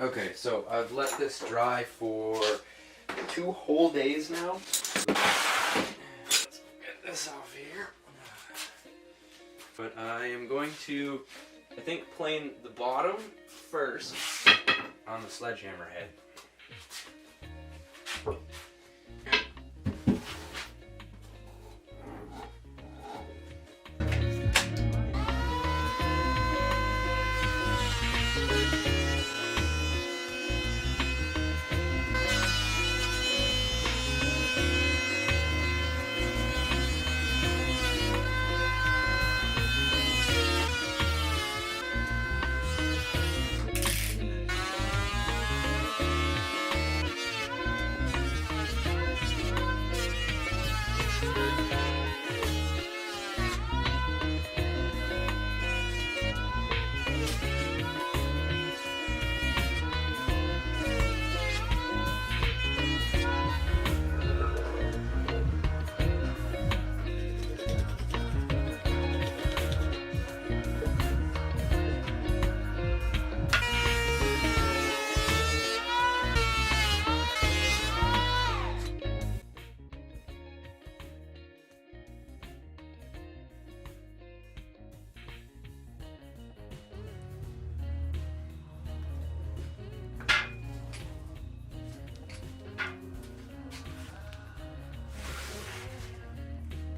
Okay, so I've let this dry for 2 whole days now. Let's get this off here. But I am going to, I think, plane the bottom first on the sledgehammer head.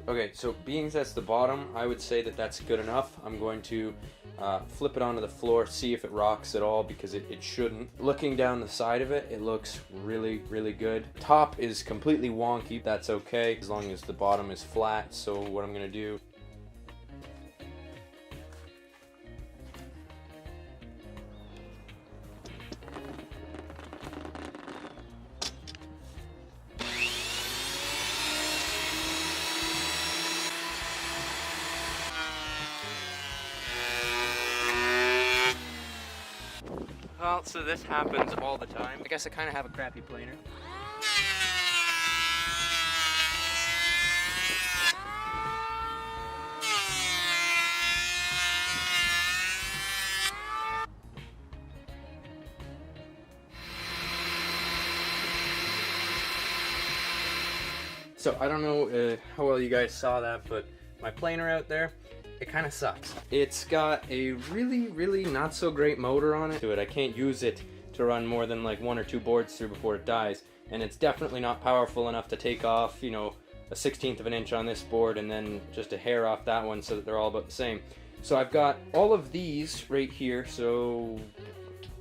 Okay, so being that's the bottom, I would say that that's good enough. I'm going to flip it onto the floor, see if it rocks at all, because it shouldn't. Looking down the side of it, it looks really, really good. Top is completely wonky. That's okay, as long as the bottom is flat. So what I'm gonna do, well, so this happens all the time. I guess I kind of have a crappy planer. So I don't know how well you guys saw that, but my planer out there, it kind of sucks. It's got a really, really not so great motor on it. I can't use it to run more than like 1 or 2 boards through before it dies. And it's definitely not powerful enough to take off, you know, a 1/16 of an inch on this board and then just a hair off that one so that they're all about the same. So I've got all of these right here, so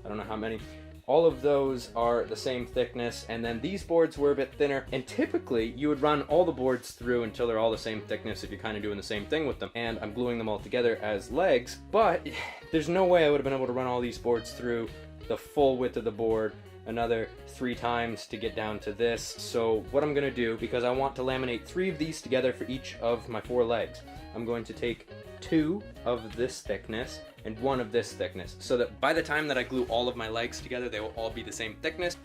I don't know how many. All of those are the same thickness, and then these boards were a bit thinner, and typically you would run all the boards through until they're all the same thickness if you're kind of doing the same thing with them. And I'm gluing them all together as legs, but there's no way I would have been able to run all these boards through the full width of the board another 3 times to get down to this. So what I'm gonna do, because I want to laminate 3 of these together for each of my 4 legs, I'm going to take 2 of this thickness and 1 of this thickness, so that by the time that I glue all of my legs together, they will all be the same thickness.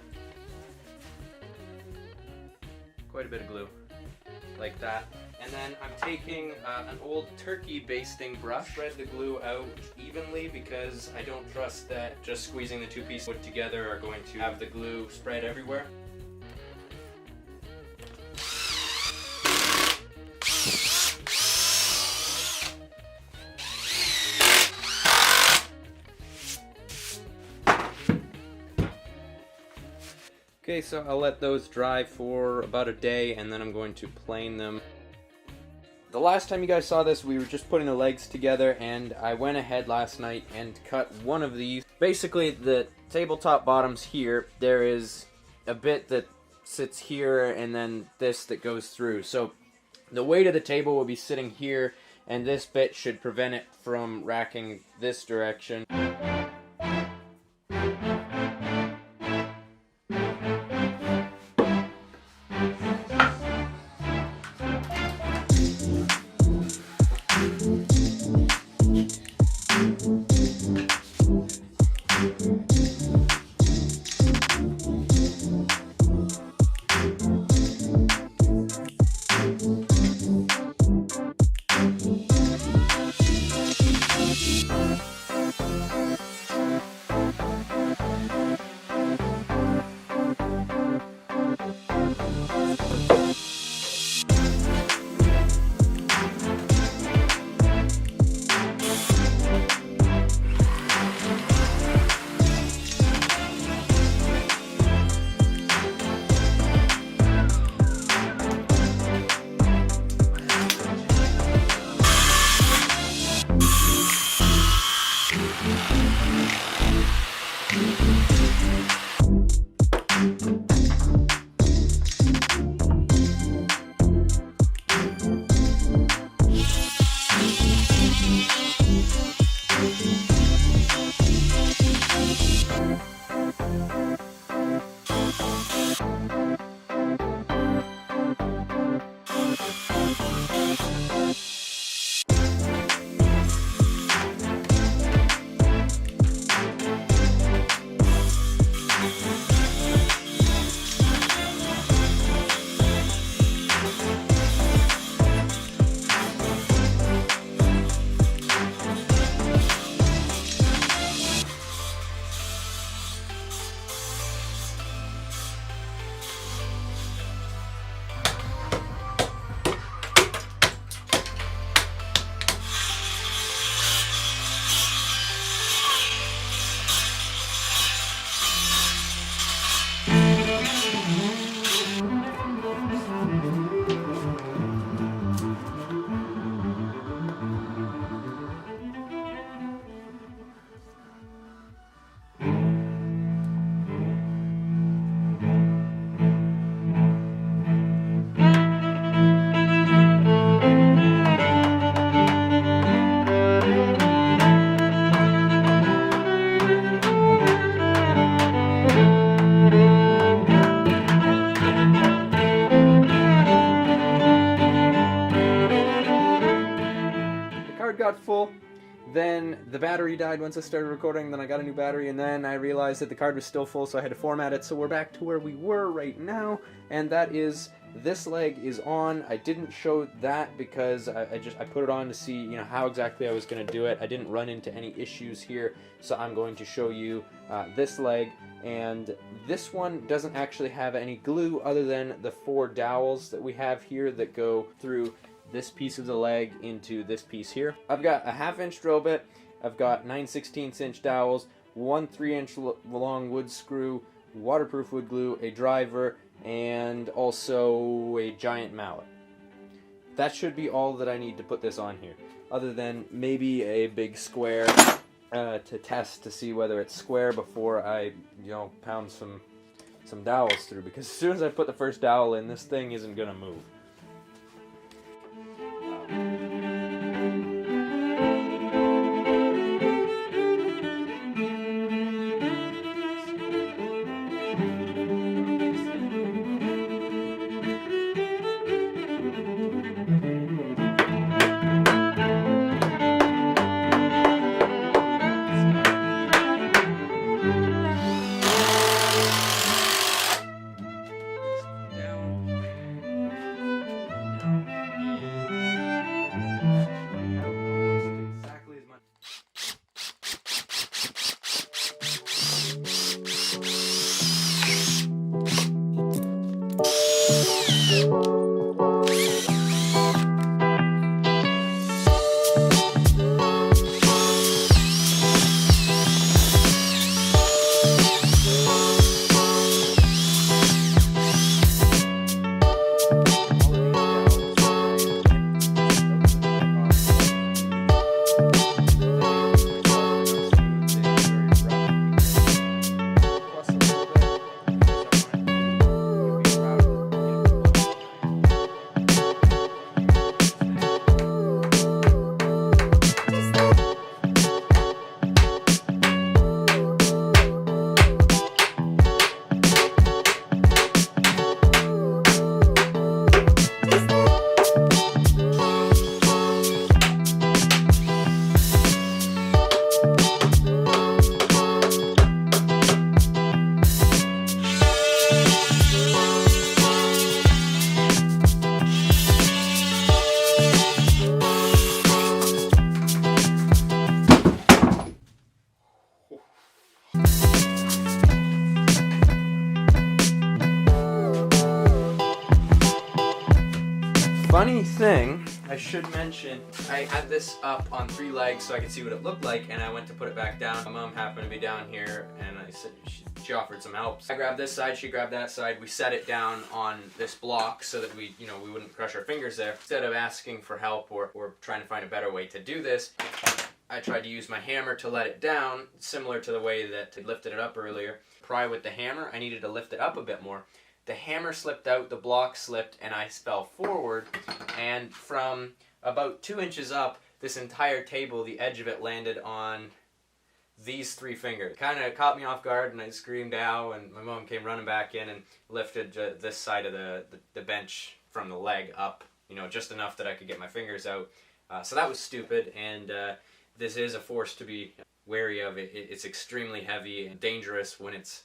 Quite a bit of glue, like that. And then I'm taking an old turkey basting brush, spread the glue out evenly, because I don't trust that just squeezing the 2 pieces put together are going to have the glue spread everywhere. Okay, so I'll let those dry for about a day, and then I'm going to plane them. The last time you guys saw this, we were just putting the legs together, and I went ahead last night and cut one of these. Basically, the tabletop bottoms here, there is a bit that sits here, and then this that goes through. So the weight of the table will be sitting here, and this bit should prevent it from racking this direction. got full. Then the battery died once I started recording, then I got a new battery, and then I realized that the card was still full, so I had to format it. So we're back to where we were right now, and that is, this leg is on. I didn't show that because I put it on to see, you know, how exactly I was going to do it. I didn't run into any issues here, so I'm going to show you this leg. And this one doesn't actually have any glue other than the 4 dowels that we have here that go through this piece of the leg into this piece here. I've got a 1/2 inch drill bit, I've got 9/16 inch dowels, 1 3-inch long wood screw, waterproof wood glue, a driver, and also a giant mallet. That should be all that I need to put this on here, other than maybe a big square to test to see whether it's square before I, you know, pound some dowels through, because as soon as I put the first dowel in, this thing isn't gonna move. Funny thing, I should mention, I had this up on 3 legs so I could see what it looked like, and I went to put it back down. My mom happened to be down here, and I said she offered some help. I grabbed this side, she grabbed that side. We set it down on this block so that we wouldn't crush our fingers there. Instead of asking for help or trying to find a better way to do this, I tried to use my hammer to let it down, similar to the way that I lifted it up earlier. Pry with the hammer, I needed to lift it up a bit more. The hammer slipped out, the block slipped, and I fell forward, and from about 2 inches up, this entire table, the edge of it landed on these 3 fingers. Kind of caught me off guard, and I screamed ow, and my mom came running back in and lifted this side of the bench from the leg up, you know, just enough that I could get my fingers out. So that was stupid, and this is a force to be wary of. It's extremely heavy and dangerous when it's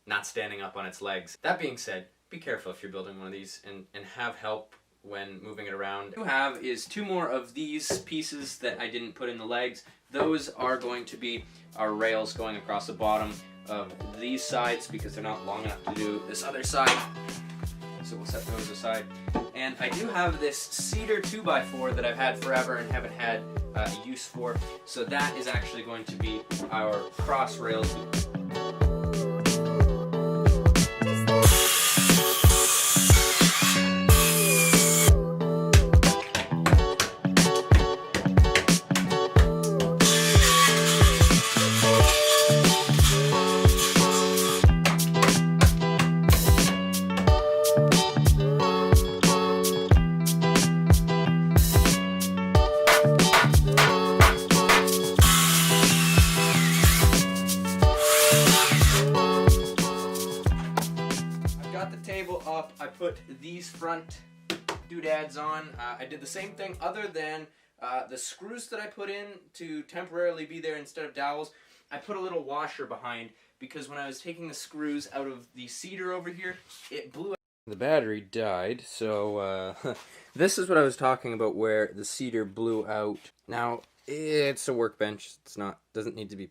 not standing up on its legs. That being said, be careful if you're building one of these, and have help when moving it around. What I have is 2 more of these pieces that I didn't put in the legs. Those are going to be our rails going across the bottom of these sides because they're not long enough to do this other side. So we'll set those aside. And I do have this cedar 2x4 that I've had forever and haven't had use for. So that is actually going to be our cross rails. I put these front doodads on. I did the same thing other than The screws that I put in to temporarily be there instead of dowels, I put a little washer behind because when I was taking the screws out of the cedar over here, it blew out. The battery died, so this is what I was talking about where the cedar blew out. Now, it's a workbench. It's not, doesn't need to be,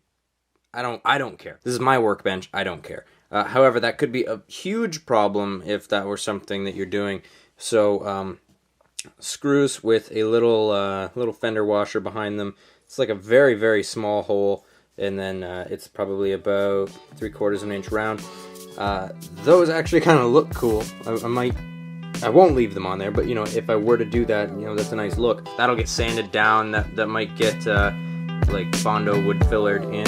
I don't care. This is my workbench, I don't care. However, that could be a huge problem if that were something that you're doing. So, screws with a little fender washer behind them. It's like a very, very small hole, and then it's probably about 3/4 of an inch round. Those actually kind of look cool. I won't leave them on there, but you know, if I were to do that, you know, that's a nice look. That'll get sanded down. That might get like Bondo wood fillered in.